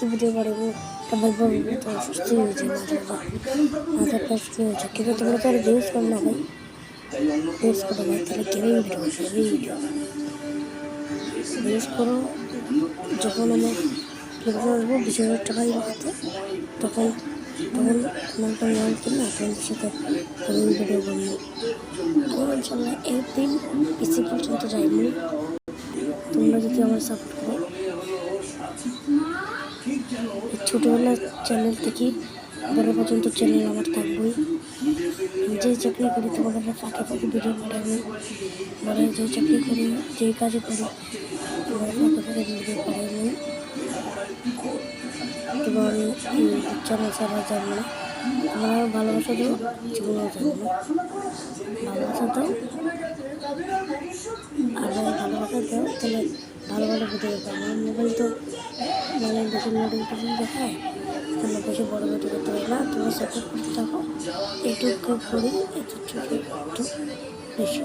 কী video বানাবো, ভাই বলবো তো সুস্থ হয়েছে মাথা প্লাস কী হয়েছে, কিন্তু তোমরা তো আর ভিউজ করো না ভাই, ভিউজ করো ভাই, তাহলে কেমন ভিডিও আসবে ভিডিও ভিউজ করো। যখন আমার ফ্লিপকার্ট আসবো 20,000 টাকা হাতে, তখন তখন তোমার নাম কিনা তোমাদের সাথে ভিডিও করবো। তো ইনশাল্লাহ একদিন পিসি পর্যন্ত যাইনি, তোমরা যদি আমার সাপোর্ট করো। ছোটোবেলার চ্যানেল থেকে বড় পর্যন্ত চ্যানেল আমার থাকবেই। যে চাকরি করি তোমাদের ফাঁকে ফাঁকে ভিডিও পাঠাবো, বলে যে চাকরি করি যে কাজে করি তোমার ফাঁকে ফাঁকে ভিডিও পাঠাবো। তোমার চ্যানেল ছাড়া যাবে না, তোমরা ভালোবাসা দাও, জীবনেও যাবে না, ভালোবাসা দাও। আর ভালোবাসা দাও তাহলে ভালো ভালো ভিডিও পাবো। মোবাইল তো মানে বেশি নোটিফিকেশন দেখায়, তোমরা বেশি বড় ভিডিও করতে পারবে না। তোমরা সাপোর্ট করতে থাকো, একটু করে একটু বেশি।